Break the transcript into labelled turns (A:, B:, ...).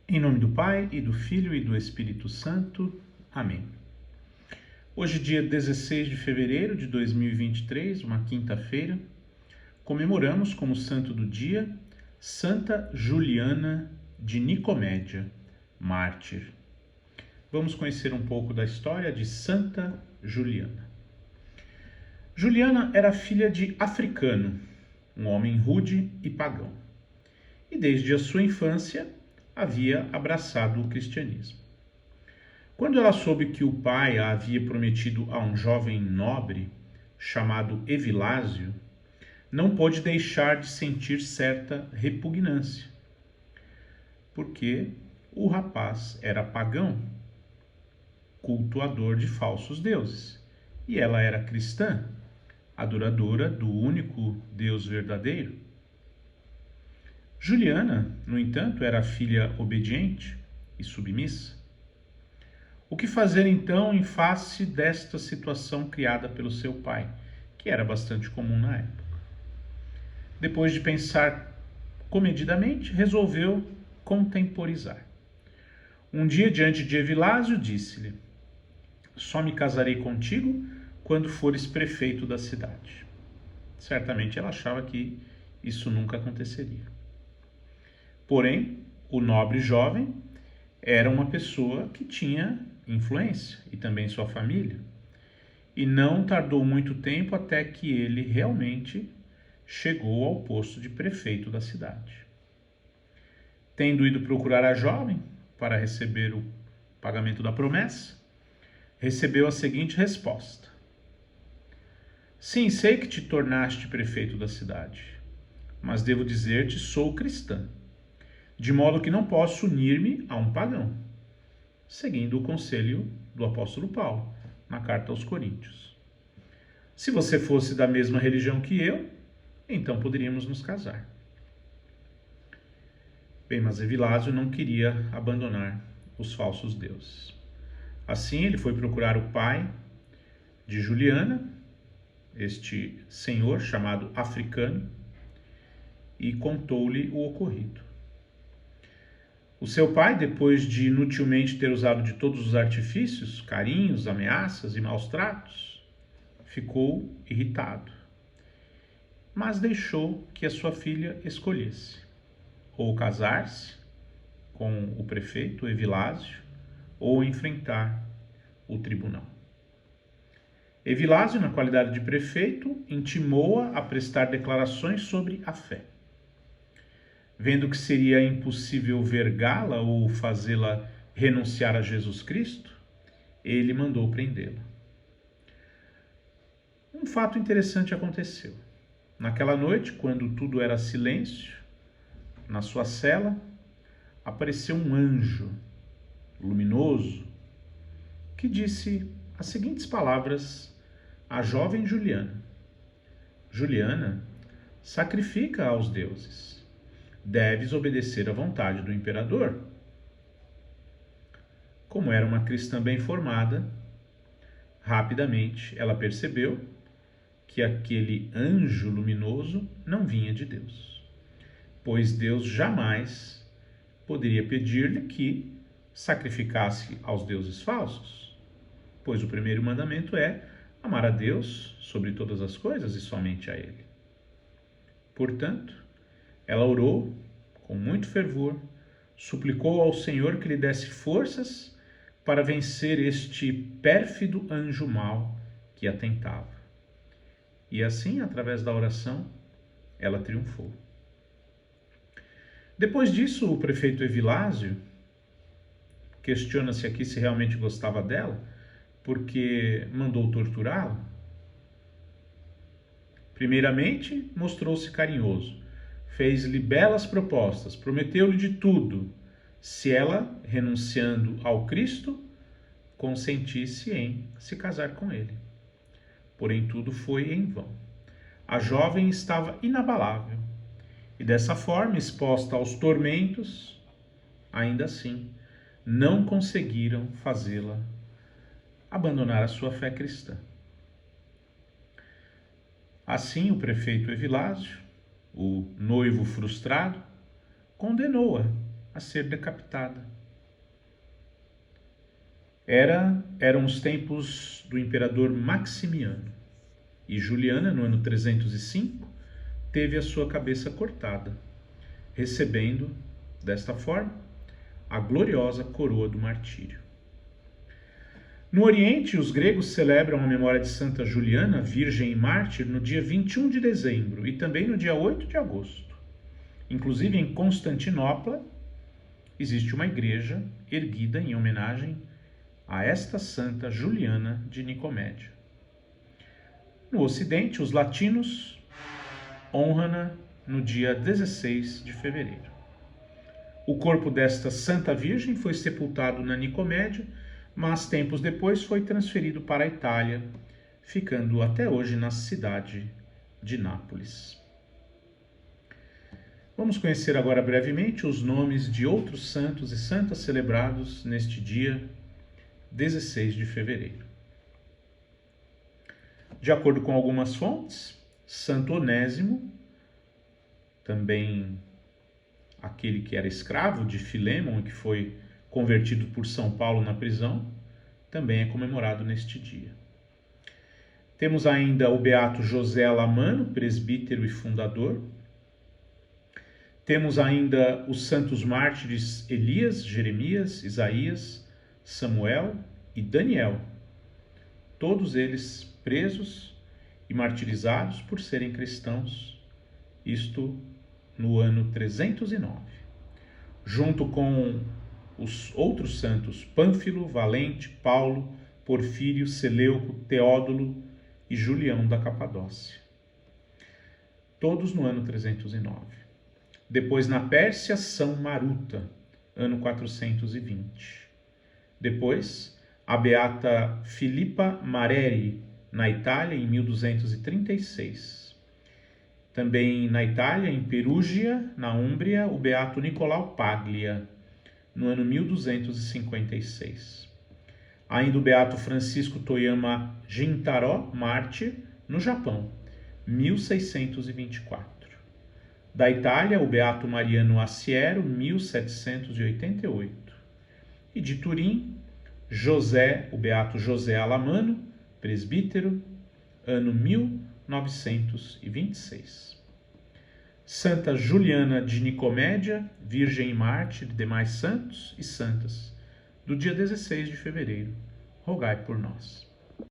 A: Em nome do Pai, e do Filho, e do Espírito Santo. Amém. Hoje, dia 16 de fevereiro de 2023, uma quinta-feira, comemoramos como santo do dia Santa Juliana de Nicomédia, mártir. Vamos conhecer um pouco da história de Santa Juliana. Juliana era filha de Africano, um homem rude e pagão, e desde a sua infância havia abraçado o cristianismo. Quando ela soube que o pai a havia prometido a um jovem nobre chamado Evilásio, não pôde deixar de sentir certa repugnância, porque o rapaz era pagão, cultuador de falsos deuses, e ela era cristã, adoradora do único Deus verdadeiro. Juliana, no entanto, era filha obediente e submissa. O que fazer então em face desta situação criada pelo seu pai, que era bastante comum na época? Depois de pensar comedidamente, resolveu contemporizar. Um dia, diante de Evilásio, disse-lhe: "Só me casarei contigo quando fores prefeito da cidade." Certamente ela achava que isso nunca aconteceria. Porém, o nobre jovem era uma pessoa que tinha influência, e também sua família. E não tardou muito tempo até que ele realmente chegou ao posto de prefeito da cidade. Tendo ido procurar a jovem para receber o pagamento da promessa, recebeu a seguinte resposta: "Sim, sei que te tornaste prefeito da cidade, mas devo dizer-te, sou cristã, de modo que não posso unir-me a um pagão", seguindo o conselho do apóstolo Paulo, na carta aos Coríntios. "Se você fosse da mesma religião que eu, então poderíamos nos casar." Bem, mas Evilásio não queria abandonar os falsos deuses. Assim, ele foi procurar o pai de Juliana, este senhor chamado Africano, e contou-lhe o ocorrido. O seu pai, depois de inutilmente ter usado de todos os artifícios, carinhos, ameaças e maus tratos, ficou irritado, mas deixou que a sua filha escolhesse ou casar-se com o prefeito Evilásio ou enfrentar o tribunal. Evilásio, na qualidade de prefeito, intimou-a a prestar declarações sobre a fé. Vendo que seria impossível vergá-la ou fazê-la renunciar a Jesus Cristo, ele mandou prendê-la. Um fato interessante aconteceu. Naquela noite, quando tudo era silêncio, na sua cela, apareceu um anjo luminoso que disse as seguintes palavras à jovem Juliana: "Juliana, sacrifica aos deuses. Deves obedecer à vontade do imperador." Como era uma cristã bem formada, rapidamente ela percebeu que aquele anjo luminoso não vinha de Deus, pois Deus jamais poderia pedir-lhe que sacrificasse aos deuses falsos, pois o primeiro mandamento é amar a Deus sobre todas as coisas e somente a Ele. Portanto, ela orou com muito fervor, suplicou ao Senhor que lhe desse forças para vencer este pérfido anjo mau que a tentava. E assim, através da oração, ela triunfou. Depois disso, o prefeito Evilásio questiona-se aqui se realmente gostava dela, porque mandou torturá-la. Primeiramente, mostrou-se carinhoso, fez-lhe belas propostas, prometeu-lhe de tudo, se ela, renunciando ao Cristo, consentisse em se casar com ele. Porém, tudo foi em vão. A jovem estava inabalável, e dessa forma, exposta aos tormentos, ainda assim, não conseguiram fazê-la abandonar a sua fé cristã. Assim, o prefeito Evilásio, o noivo frustrado, condenou-a a ser decapitada. Eram os tempos do imperador Maximiano, e Juliana, no ano 305, teve a sua cabeça cortada, recebendo, desta forma, a gloriosa coroa do martírio. No Oriente, os gregos celebram a memória de Santa Juliana, virgem e mártir, no dia 21 de dezembro e também no dia 8 de agosto. Inclusive, em Constantinopla, existe uma igreja erguida em homenagem a esta Santa Juliana de Nicomédia. No Ocidente, os latinos honram-na no dia 16 de fevereiro. O corpo desta Santa Virgem foi sepultado na Nicomédia, mas tempos depois foi transferido para a Itália, ficando até hoje na cidade de Nápoles. Vamos conhecer agora brevemente os nomes de outros santos e santas celebrados neste dia 16 de fevereiro. De acordo com algumas fontes, Santo Onésimo, também aquele que era escravo de Filémon e que foi convertido por São Paulo na prisão, também é comemorado neste dia. Temos ainda o beato José Alamano, presbítero e fundador. Temos ainda os santos mártires Elias, Jeremias, Isaías, Samuel e Daniel, todos eles presos e martirizados por serem cristãos, isto no ano 309, junto com os outros santos Pânfilo, Valente, Paulo, Porfírio, Seleuco, Teódulo e Julião da Capadócia, todos no ano 309. Depois na Pérsia, São Maruta, ano 420. Depois, a beata Filippa Mareri, na Itália, em 1236. Também na Itália, em Perúgia, na Úmbria, o beato Nicolau Paglia, no ano 1256. Ainda o beato Francisco Toyama Jintaro, mártir, no Japão, 1624. Da Itália, o beato Mariano Assiero, 1788. E de Turim, o beato José Alamano, presbítero, ano 1926. Santa Juliana de Nicomédia, virgem e mártir, e demais santos e santas, do dia 16 de fevereiro, rogai por nós.